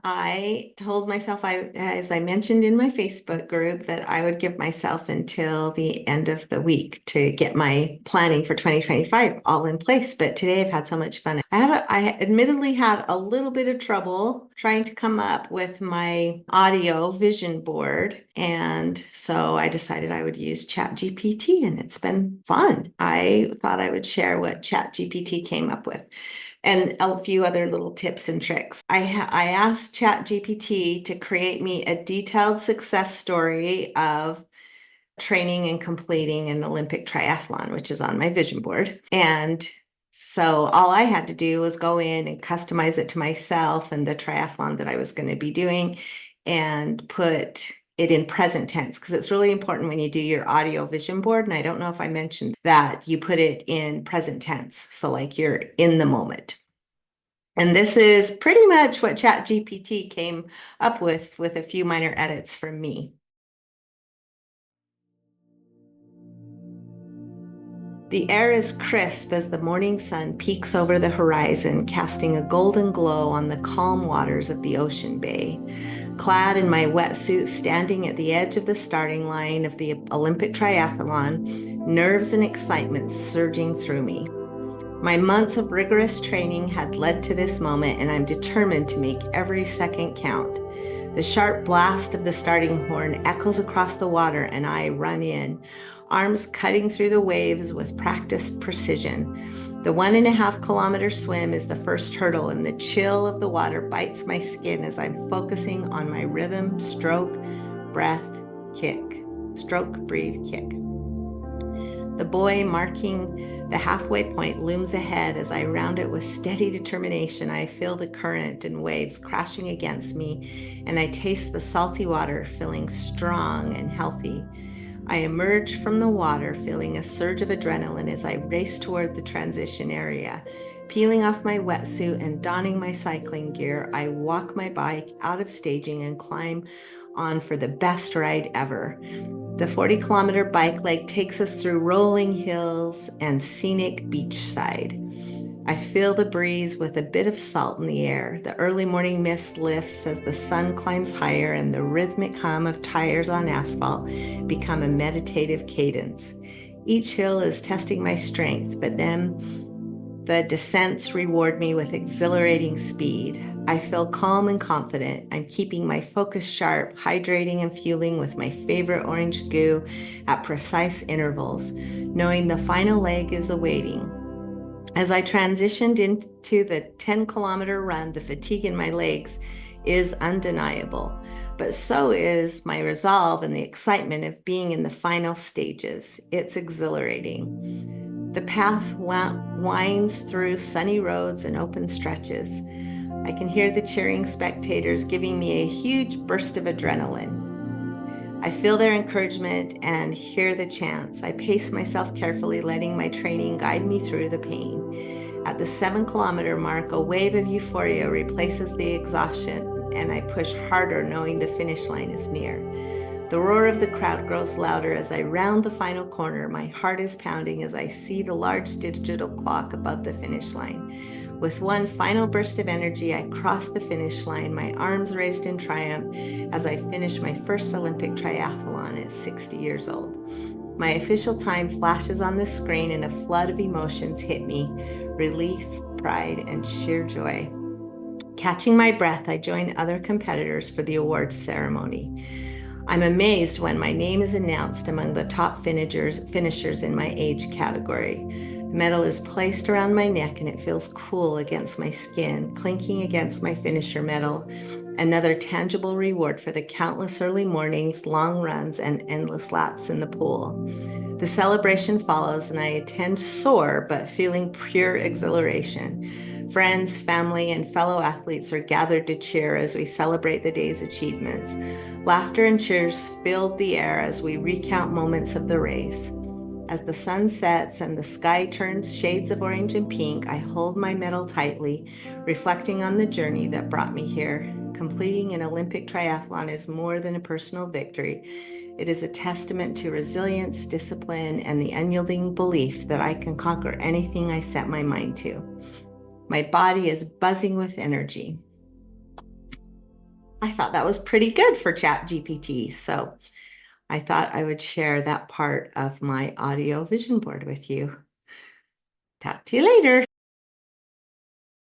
I told myself, as I mentioned in my Facebook group, that I would give myself until the end of the week to get my planning for 2025 all in place. But today I've had so much fun. I admittedly had a little bit of trouble trying to come up with my audio vision board. And so I decided I would use ChatGPT, and it's been fun. I thought I would share what ChatGPT came up with and a few other little tips and tricks. I asked ChatGPT to create me a detailed success story of training and completing an Olympic triathlon, which is on my vision board. And so all I had to do was go in and customize it to myself and the triathlon that I was going to be doing and put it in present tense, because it's really important when you do your audio vision board. And I don't know if I mentioned that you put it in present tense. So like you're in the moment. And this is pretty much what ChatGPT came up with a few minor edits from me. The air is crisp as the morning sun peeks over the horizon, casting a golden glow on the calm waters of the ocean bay. Clad in my wetsuit, standing at the edge of the starting line of the Olympic triathlon, nerves and excitement surging through me. My months of rigorous training had led to this moment, and I'm determined to make every second count. The sharp blast of the starting horn echoes across the water, and I run in, arms cutting through the waves with practiced precision. The 1.5-kilometer swim is the first hurdle, and the chill of the water bites my skin as I'm focusing on my rhythm, stroke, breath, kick. Stroke, breathe, kick. The buoy marking the halfway point looms ahead as I round it with steady determination. I feel the current and waves crashing against me, and I taste the salty water feeling strong and healthy. I emerge from the water feeling a surge of adrenaline as I race toward the transition area. Peeling off my wetsuit and donning my cycling gear, I walk my bike out of staging and climb on for the best ride ever. The 40-kilometer bike leg takes us through rolling hills and scenic beachside. I feel the breeze with a bit of salt in the air. The early morning mist lifts as the sun climbs higher, and the rhythmic hum of tires on asphalt become a meditative cadence. Each hill is testing my strength, but then the descents reward me with exhilarating speed. I feel calm and confident. I'm keeping my focus sharp, hydrating and fueling with my favorite orange goo at precise intervals, knowing the final leg is awaiting. As I transitioned into the 10-kilometer run, the fatigue in my legs is undeniable, but so is my resolve and the excitement of being in the final stages. It's exhilarating. The path winds through sunny roads and open stretches. I can hear the cheering spectators giving me a huge burst of adrenaline. I feel their encouragement and hear the chants. I pace myself carefully, letting my training guide me through the pain. At the 7-kilometer mark, a wave of euphoria replaces the exhaustion, and I push harder, knowing the finish line is near. The roar of the crowd grows louder as I round the final corner. My heart is pounding as I see the large digital clock above the finish line. With one final burst of energy, I cross the finish line, my arms raised in triumph as I finish my first Olympic triathlon at 60 years old. My official time flashes on the screen, and a flood of emotions hit me: relief, pride, and sheer joy. Catching my breath, I join other competitors for the awards ceremony. I'm amazed when my name is announced among the top finishers in my age category. The medal is placed around my neck, and it feels cool against my skin, clinking against my finisher medal, another tangible reward for the countless early mornings, long runs, and endless laps in the pool. The celebration follows, and I attend sore but feeling pure exhilaration. Friends, family, and fellow athletes are gathered to cheer as we celebrate the day's achievements. Laughter and cheers filled the air as we recount moments of the race. As the sun sets and the sky turns shades of orange and pink, I hold my medal tightly, reflecting on the journey that brought me here. Completing an Olympic triathlon is more than a personal victory. It is a testament to resilience, discipline, and the unyielding belief that I can conquer anything I set my mind to. My body is buzzing with energy. I thought that was pretty good for ChatGPT. So I thought I would share that part of my audio vision board with you. Talk to you later.